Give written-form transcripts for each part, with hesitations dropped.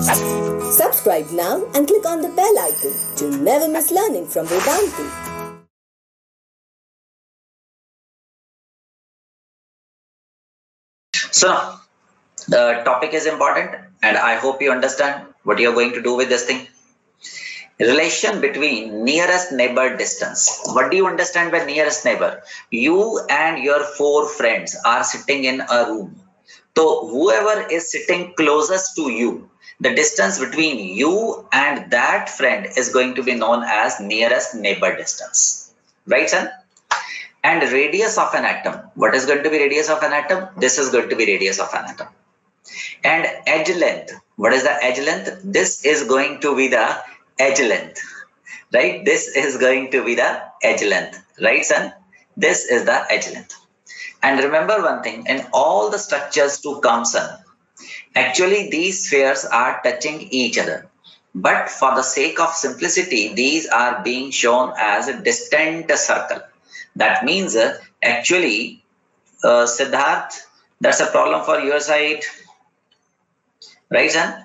Subscribe now and click on the bell icon to never miss learning from Vedantu. So now, the topic is important and I hope you understand what you are going to do with this thing. Relation between nearest neighbor distance. What do you understand by nearest neighbor? You and your 4 friends are sitting in a room. So whoever is sitting closest to you, the distance between you and that friend is going to be known as nearest neighbor distance. Right, son? And radius of an atom. What is going to be radius of an atom? This is going to be radius of an atom. And edge length. What is the edge length? This is going to be the edge length. Right? This is going to be the edge length. Right, son? This is the edge length. And remember one thing, in all the structures to come, son, actually these spheres are touching each other. But for the sake of simplicity, these are being shown as a distant circle. That means actually, Siddharth, that's a problem for your side. Right, son?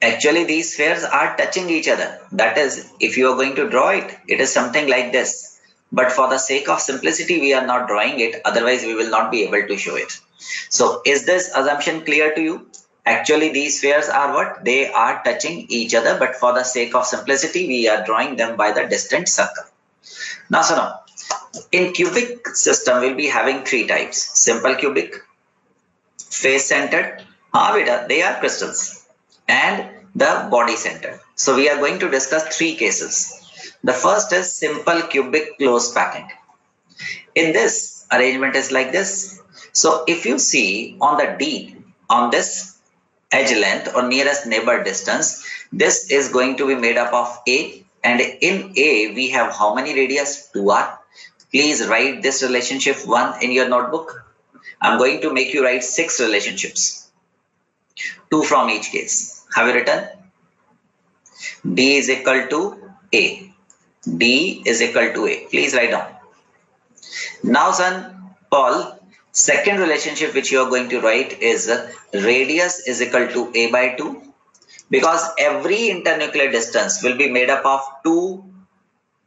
Actually, these spheres are touching each other. That is, if you are going to draw it, it is something like this. But for the sake of simplicity, we are not drawing it. Otherwise, we will not be able to show it. So, is this assumption clear to you? Actually, these spheres are what? They are touching each other. But for the sake of simplicity, we are drawing them by the distant circle. Now, so now, in cubic system, we'll be having 3 types. Simple cubic, face-centered, they are crystals, and the body-centered. So we are going to discuss 3 cases. The first is simple cubic closed packing. In this, arrangement is like this. So if you see on the D, on this edge length or nearest neighbor distance, this is going to be made up of A, and in A, we have how many radius? 2R. Please write this relationship 1 in your notebook. I'm going to make you write 6 relationships, 2 from each case. Have you written? D is equal to A. D is equal to A. Please write down. Now, son, Paul, second relationship which you are going to write is radius is equal to A by 2, because every internuclear distance will be made up of 2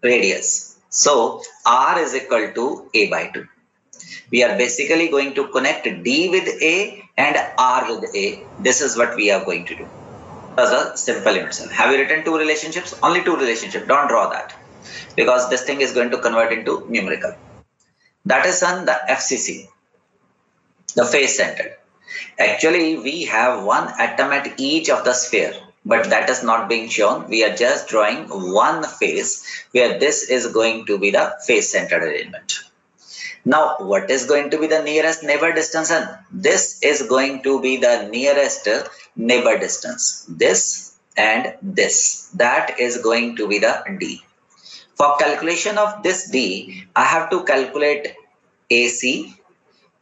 radius. So, R is equal to A by 2. We are basically going to connect D with A and R with A. This is what we are going to do as a simple unit cell. Have you written 2 relationships? Only 2 relationships. Don't draw that, because this thing is going to convert into numerical. That is on the FCC, the face-centered. Actually, we have 1 atom at each of the sphere, but that is not being shown. We are just drawing 1 face where this is going to be the face-centered arrangement. Now, what is going to be the nearest neighbor distance? And this is going to be the nearest neighbor distance. This and this. That is going to be the D. For calculation of this D, I have to calculate AC,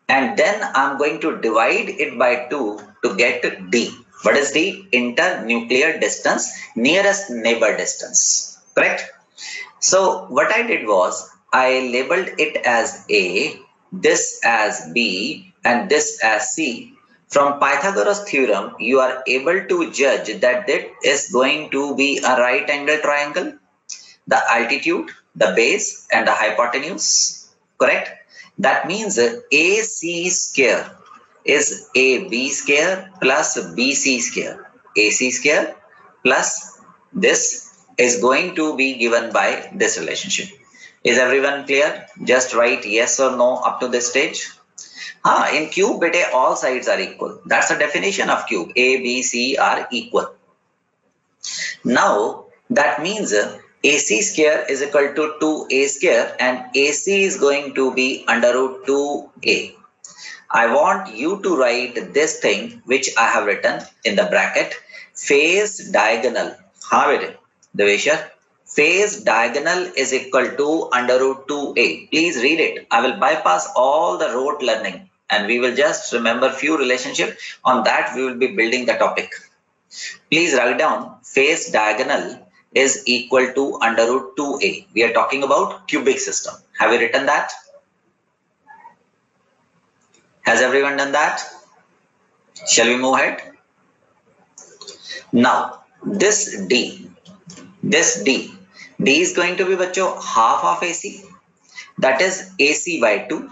and then I'm going to divide it by 2 to get D. What is D? Internuclear distance, nearest neighbor distance. Correct? So what I did was, I labeled it as A, this as B, and this as C. From Pythagoras theorem, you are able to judge that that is going to be a right angle triangle. The altitude, the base, and the hypotenuse. Correct? That means AC square is AB square plus BC square. AC square plus this is going to be given by this relationship. Is everyone clear? Just write yes or no up to this stage. In cube, all sides are equal. That's the definition of cube. A, B, C are equal. Now, that means AC square is equal to 2A square, and AC is going to be under root 2A. I want you to write this thing which I have written in the bracket. Phase diagonal. Deveshar. Phase diagonal is equal to under root 2A. Please read it. I will bypass all the rote learning and we will just remember few relationships. On that we will be building the topic. Please write down phase diagonal is equal to under root 2A. We are talking about cubic system. Have you written that? Has everyone done that? Shall we move ahead? Now this D is going to be बच्चों half of AC, that is AC by 2,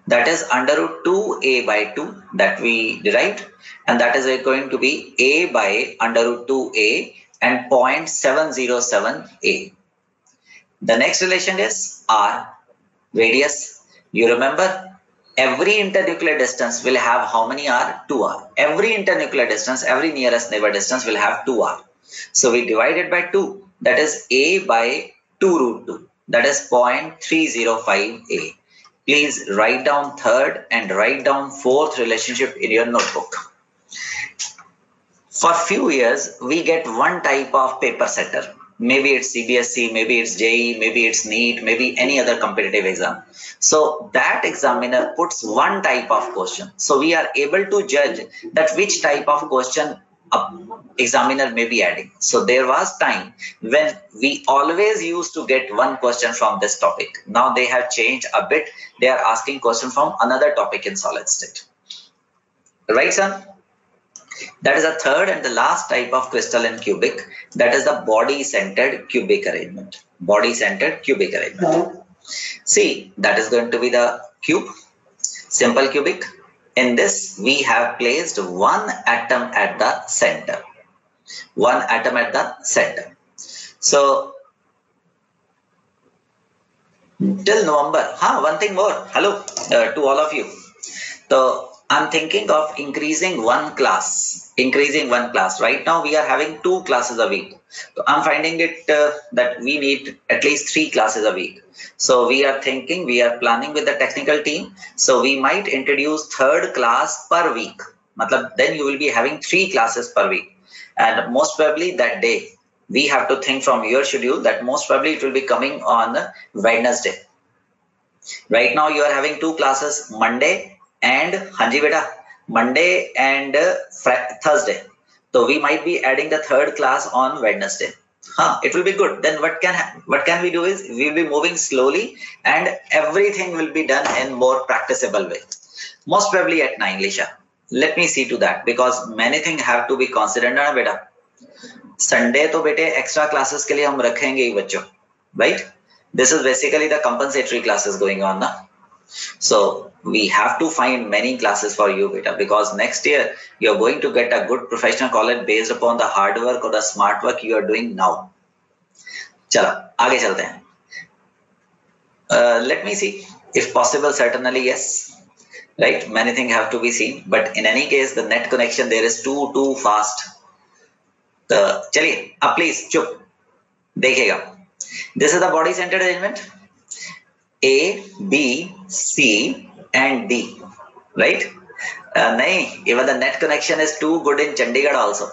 that is under root 2A by 2 that we derived, and that is going to be A by under root 2A and 0.707A. The next relation is R, radius. You remember every internuclear distance will have how many R? 2R. Every internuclear distance, every nearest neighbor distance will have 2R. So we divide it by 2, that is A by 2 root 2, that is 0.305A. Please write down third and write down fourth relationship in your notebook. For few years, we get one type of paper setter. Maybe it's CBSE, maybe it's JEE, maybe it's NEET, maybe any other competitive exam. So that examiner puts one type of question. So we are able to judge that which type of question examiner may be adding. So there was time when we always used to get one question from this topic. Now they have changed a bit. They are asking question from another topic in solid state. Right, son? That is the third and the last type of crystalline cubic. That is the body-centered cubic arrangement. Body-centered cubic arrangement. See, that is going to be the cube, simple cubic. In this, we have placed one atom at the center. One atom at the center. So, till November, one thing more. Hello to all of you. So, I'm thinking of increasing one class. Right now, we are having 2 classes a week. So, I'm finding it that we need at least 3 classes a week. So, we are planning with the technical team. So, we might introduce 3rd class per week. Then you will be having 3 classes per week. And most probably that day, we have to think from your schedule that most probably it will be coming on Wednesday. Right now, you are having 2 classes, Monday and Monday and Thursday. So we might be adding the 3rd class on Wednesday. It will be good. Then what can we do is we will be moving slowly and everything will be done in more practicable way. Most probably at 9, Lisha. Let me see to that because many things have to be considered ना बेटा. Sunday तो बेटे extra classes के लिए हम रखेंगे ही बच्चों, right? This is basically the compensatory classes going on ना. So we have to find many classes for you beta because next year you are going to get a good professional college based upon the hard work or the smart work you are doing now. चलो आगे चलते हैं. Let me see if possible. Certainly yes. Right, many things have to be seen, but in any case, the net connection there is too fast. चलिए, अब please चुप देखिएगा. This is the body centered arrangement. A, B, C, and D. Right? नहीं, even the net connection is too good in Chandigarh also.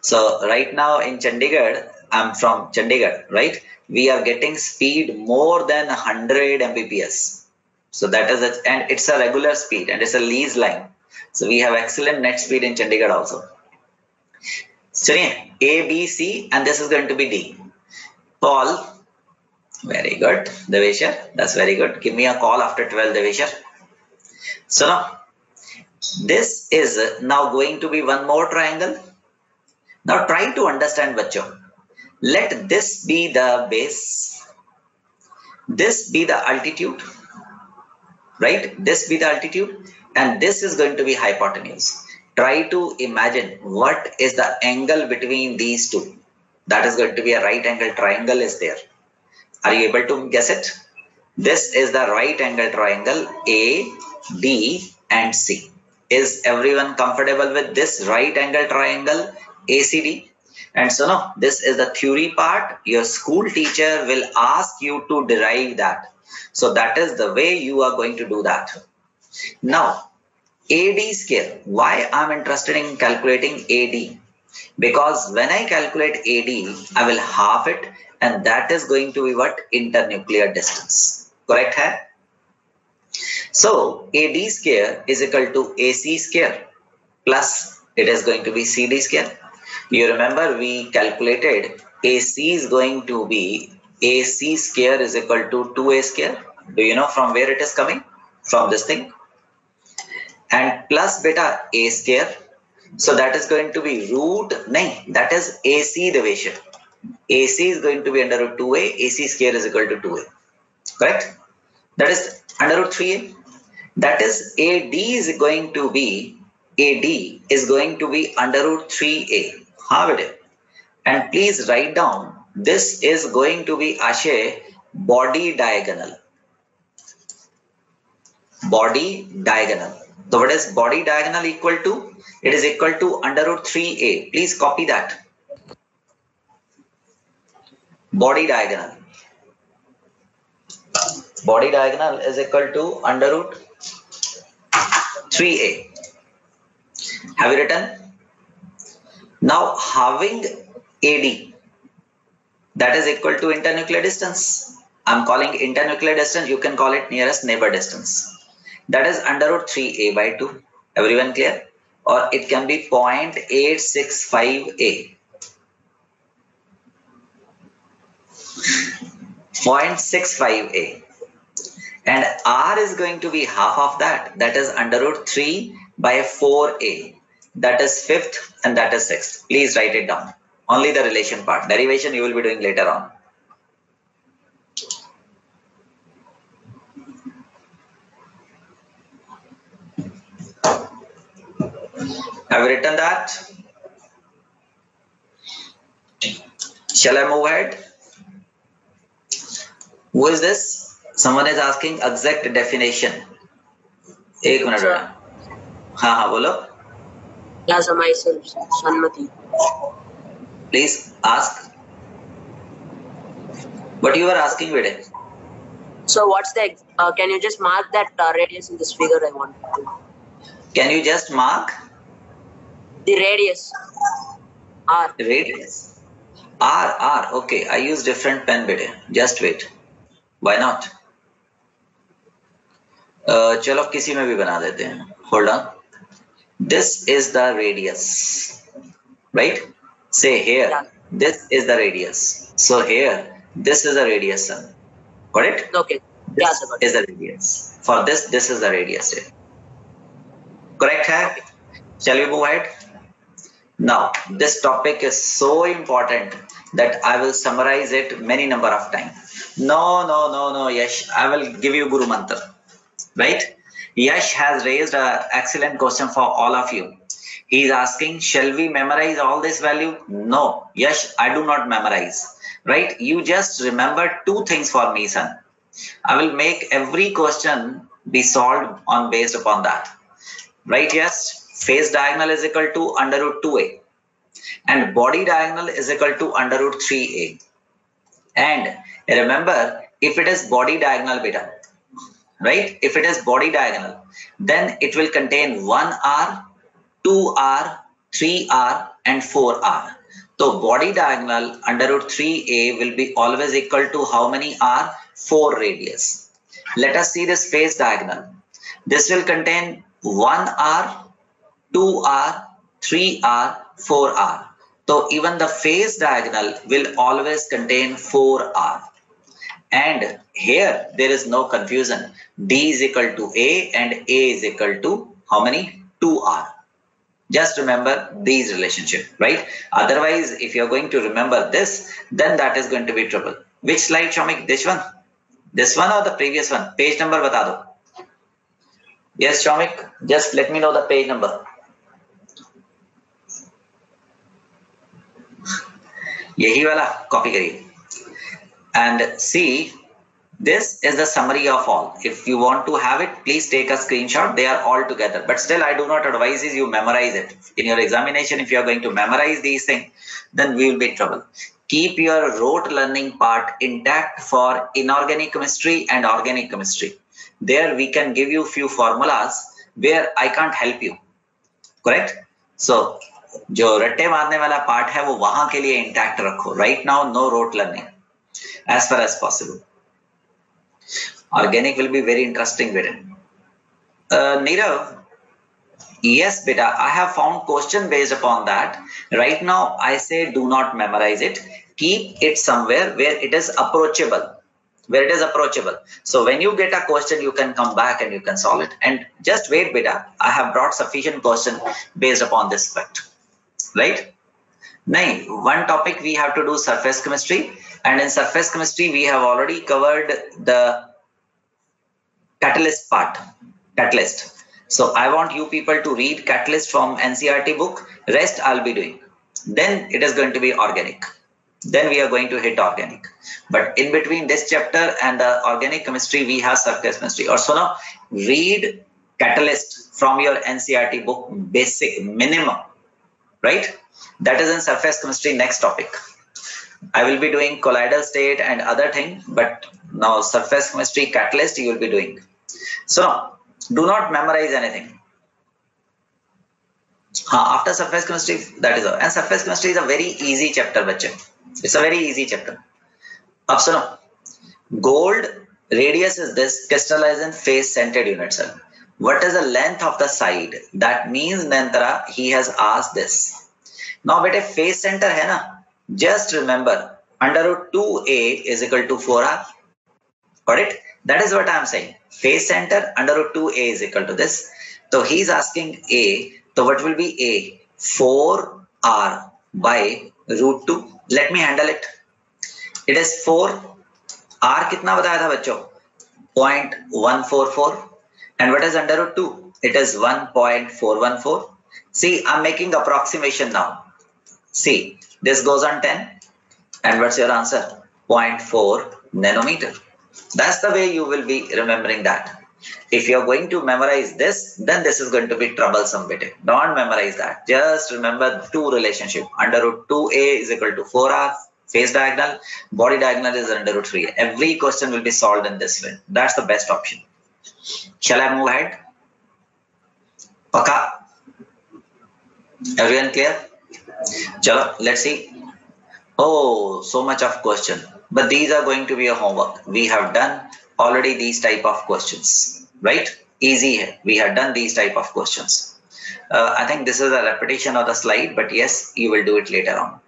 So right now in Chandigarh, I'm from Chandigarh, right? We are getting speed more than 100 Mbps. So that is and it's a regular speed and it's a lease line. So we have excellent net speed in Chandigarh also. So A, B, C, and this is going to be D. Paul, very good. Deveshar, that's very good. Give me a call after 12, Deveshar. So now, this is now going to be one more triangle. Now try to understand, bachcho. Let this be the base. This be the altitude. Right? This be the altitude and this is going to be hypotenuse. Try to imagine what is the angle between these two. That is going to be a right angle triangle is there. Are you able to guess it? This is the right angle triangle A, D and C. Is everyone comfortable with this right angle triangle ACD? And so now this is the theory part. Your school teacher will ask you to derive that. So that is the way you are going to do that. Now, AD scale. Why I'm interested in calculating AD? Because when I calculate AD, I will half it and that is going to be what? Internuclear distance. Correct hai? So, AD square is equal to AC square plus it is going to be CD square. You remember we calculated AC is going to be AC square is equal to 2A square. Do you know from where it is coming? From this thing. And plus beta A square. So that is going to be root, nahin, that is AC division. AC is going to be under root 2a, AC square is equal to 2a. Correct? That is under root 3a. That is AD is going to be under root 3a. Have it. And please write down, this is going to be Ashe body diagonal. Body diagonal. So what is body diagonal equal to? It is equal to under root 3a. Please copy that. Body diagonal. Body diagonal is equal to under root 3a. Have you written? Now having AD, that is equal to internuclear distance. I'm calling internuclear distance. You can call it nearest neighbor distance. That is under root 3a by 2. Everyone clear? Or it can be 0.865a. 0.65a. And R is going to be half of that. That is under root 3 by 4a. That is fifth and that is sixth. Please write it down. Only the relation part. Derivation you will be doing later on. Have you written that? Shall I move ahead? Who is this? Someone is asking exact definition. एक minute बेटा. हाँ हाँ बोलो. Yes, myself, Sanmati. Please ask. What you are asking, Vede? So what's the? Can you just mark that radius in this figure? I want. Can you just mark The radius. R. radius? R. Okay, I use different pen, Vede. Just wait. Why not? चलो किसी में भी बना देते हैं. Hold on. This is the radius, right? Say here, Yeah. This is the radius. So here, this is the radius, son. Got it? Okay. This Yeah, sir. is the radius. For this is the radius here. Correct, hai? Shall we move ahead? Now, this topic is so important that I will summarize it many number of times. No, Yash. I will give you Guru Mantra. Right? Yash has raised an excellent question for all of you. He is asking, shall we memorize all this value? No. Yash, I do not memorize. Right? You just remember two things for me, son. I will make every question be solved on based upon that. Right? Yes. Face diagonal is equal to under root 2a. And body diagonal is equal to under root 3a. And remember, if it is body diagonal, beta, right? If it is body diagonal, then it will contain 1r, 2r, 3r, and 4r. So body diagonal under root 3a will be always equal to how many r? 4 radius. Let us see this face diagonal. This will contain 1r, 2r, 3r, 4r. So even the face diagonal will always contain 4r. And here there is no confusion. D is equal to A and A is equal to how many? 2R. Just remember these relationship, right? Otherwise, if you're going to remember this, then that is going to be trouble. Which slide, Shamik? This one? This one or the previous one? Page number bata do. Yes, Shamik, just let me know the page number. यही वाला copy करिए. And see, this is the summary of all. If you want to have it, please take a screenshot. They are all together. But still, I do not advise you memorize it. In your examination, if you are going to memorize these things, then we will be in trouble. Keep your rote learning part intact for inorganic chemistry and organic chemistry. There we can give you few formulas where I can't help you. Correct? So, जो रट्टे मारने वाला part है वो वहां के लिए इंटैक्ट रखो. Right now no rote learning as far as possible. Organic will be very interesting. Nirav, yes beta, I have found question based upon that. Right now I say do not memorize it. Keep it somewhere where it is approachable. where it is approachable. So when you get a question, you can come back and you can solve it. And just wait, beta, I have brought sufficient question based upon this fact, right? Now, one topic we have to do surface chemistry, and in surface chemistry we have already covered the catalyst part, catalyst. So I want you people to read catalyst from NCERT book, rest I'll be doing. Then it is going to be organic. Then we are going to hit organic. But in between this chapter and the organic chemistry, we have surface chemistry. Or so now, read catalyst from your NCERT book, basic, minimum, right? That is in surface chemistry, next topic. I will be doing colloidal state and other thing, but now surface chemistry catalyst you will be doing. So do not memorize anything. After surface chemistry, that is all. And surface chemistry is a very easy chapter, bache. It's a very easy chapter. Up so now, gold radius is this, crystallized in face-centered unit cell. What is the length of the side? That means Nantara, he has asked this. Now, bete face center hai na? Just remember, under root 2a is equal to 4r. Got it? That is what I am saying. Face center under root 2a is equal to this. So he's asking a. So what will be a? 4r by root 2. Let me handle it. It is 4. R kitna bataya tha bachcho? 0.144. And what is under root 2? It is 1.414. See, I'm making approximation now. See, this goes on 10. And what's your answer? 0.4 nanometer. That's the way you will be remembering that. If you're going to memorize this, then this is going to be troublesome bit. Don't memorize that. Just remember two relationship. Under root 2a is equal to 4r. Face diagonal. Body diagonal is under root 3. Every question will be solved in this way. That's the best option. Shall I move ahead? Paka? Everyone clear? Chalo, let's see. Oh, so much of question. But these are going to be a homework. We have done already these type of questions, right? Easy here. We have done these type of questions. I think this is a repetition of the slide, but yes, you will do it later on.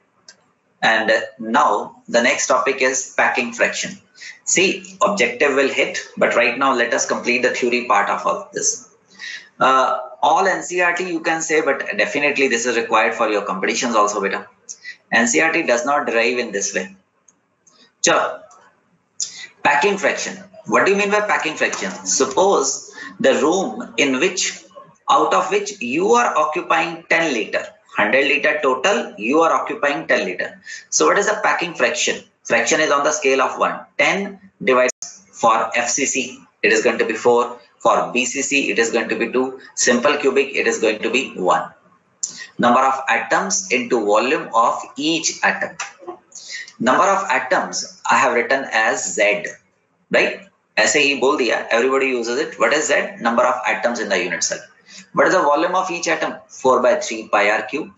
And now the next topic is packing fraction. See, objective will hit, but right now let us complete the theory part of all this. All NCERT you can say, but definitely this is required for your competitions also, beta. NCERT does not derive in this way. Chalo. Packing fraction. What do you mean by packing fraction? Suppose the room in which, out of which you are occupying 10 liter, 100 liter total, you are occupying 10 liter. So what is the packing fraction? Fraction is on the scale of 1. 10 divided for FCC, it is going to be 4. For BCC, it is going to be 2. Simple cubic, it is going to be 1. Number of atoms into volume of each atom. Number of atoms I have written as Z, right? ऐसे ही बोल दिया, everybody uses it. What is Z? Number of atoms in the unit cell. What is the volume of each atom? 4 by 3 pi r cube.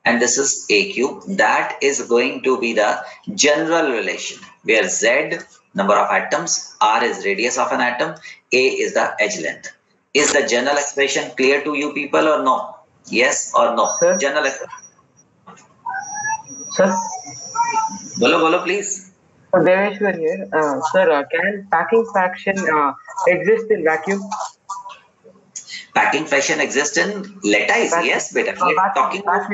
And this is a cube. That is going to be the general relation where Z, number of atoms, R is radius of an atom, A is the edge length. Is the general expression clear to you people or no? Yes or no? Sir? General expression. Sir? Bolo, please. Deveshwar here. Sir, can packing fraction exist in vacuum? Packing fraction exists in lattice. Vacuum. Yes, beta. We are talking about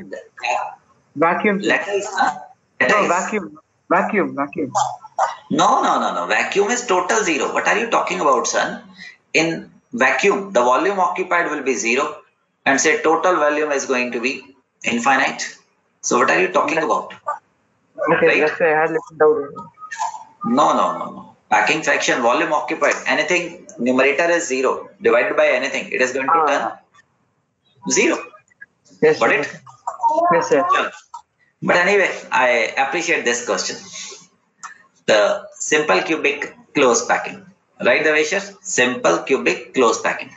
Vacuum. lattice. No, vacuum. No. Vacuum is total zero. What are you talking about, son? In vacuum, the volume occupied will be 0 and say total volume is going to be infinite. So what are you talking about? Okay, Right? that's why I had little doubt. No. Packing fraction, volume occupied, anything, numerator is 0. Divided by anything, it is going to turn 0. Yes, Got sir. it? Yes, sir. But anyway, I appreciate this question. The simple cubic close packing. Right, Deveshwar? Simple cubic close packing.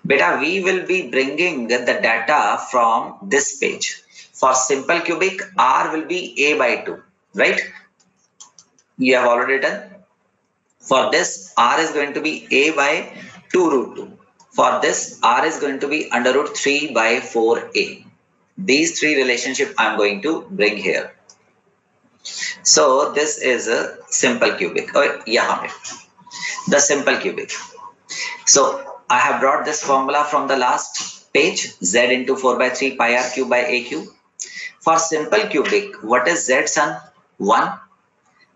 Beta, we will be bringing the data from this page. For simple cubic, R will be A by 2. Right? You have already done. For this, R is going to be A by 2 root 2. For this, R is going to be under root 3 by 4A. These three relationship I am going to bring here. So this is a simple cubic. The simple cubic. So I have brought this formula from the last page, z into 4 by 3 pi r cube by a cube. For simple cubic, what is z, son? 1.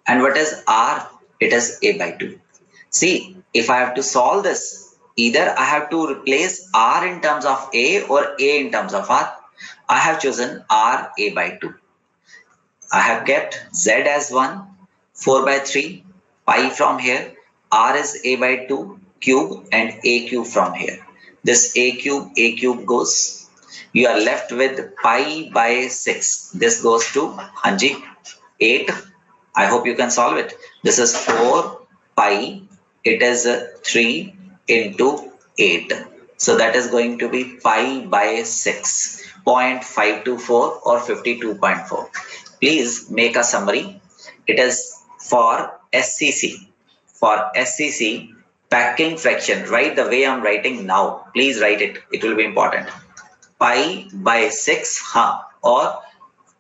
And what is r? It is a by 2. See, if I have to solve this, either I have to replace r in terms of a or a in terms of r. I have chosen r a by 2. I have kept z as 1, 4 by 3, pi from here, r is a by 2, cube and a cube from here. This a cube goes. You are left with pi by 6. This goes to 8. I hope you can solve it. This is 4 pi. It is 3 into 8. So that is going to be pi by 6. 0.524 or 52.4. Please make a summary. It is for SCC. For SCC, packing fraction, write the way I'm writing now. Please write it. It will be important. Pi by 6, or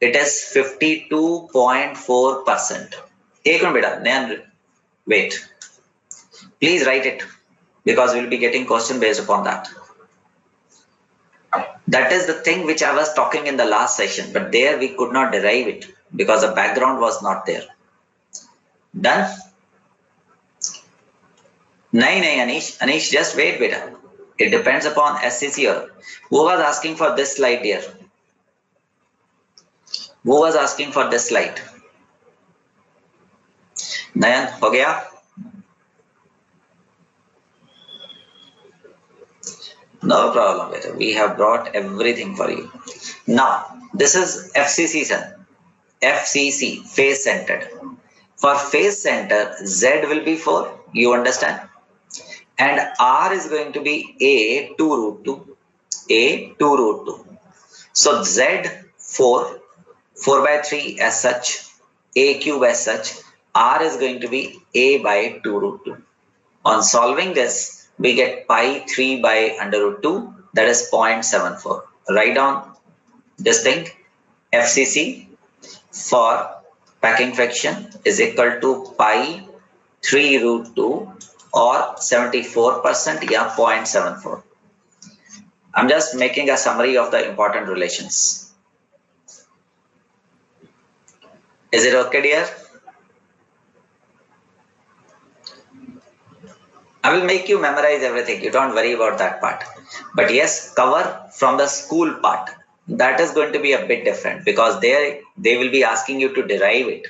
it is 52.4%. Wait. Please write it because we'll be getting question based upon that. That is the thing which I was talking in the last session, but there we could not derive it because the background was not there. Done? Nahi, Anish. Anish, just wait, beta. It depends upon SCC. Who was asking for this slide here? Who was asking for this slide? Nayan, ho gaya? No problem, beta. We have brought everything for you. Now, this is FCC, son. FCC, face centered. For face center, Z will be 4. You understand? And R is going to be A 2 root 2. A 2 root 2. So Z 4 by 3 as such, A cube as such, R is going to be A by 2 root 2. On solving this, we get pi 3 by under root 2, that is 0.74. Write down this thing, FCC for packing fraction is equal to pi 3 root 2 or 74%, 0.74. I'm just making a summary of the important relations. Is it okay, dear? I will make you memorize everything. You don't worry about that part. But yes, cover from the school part. That is going to be a bit different because they will be asking you to derive it.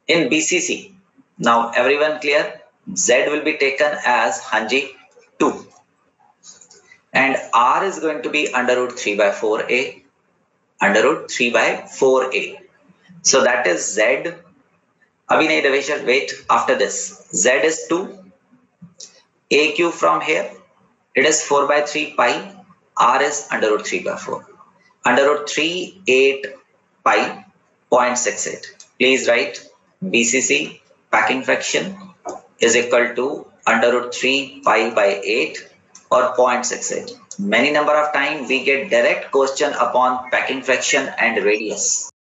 In BCC, now everyone clear? Z will be taken as 2. And R is going to be under root 3 by 4A. Under root 3 by 4A. So that is Z. Abhinay Deveshar, wait, after this. Z is 2. A cube from here, it is 4 by 3 pi, R is under root 3 by 4. Under root 3, 8 pi, 0.68. Please write BCC packing fraction is equal to under root 3 pi by 8 or 0.68. Many number of times we get direct question upon packing fraction and radius.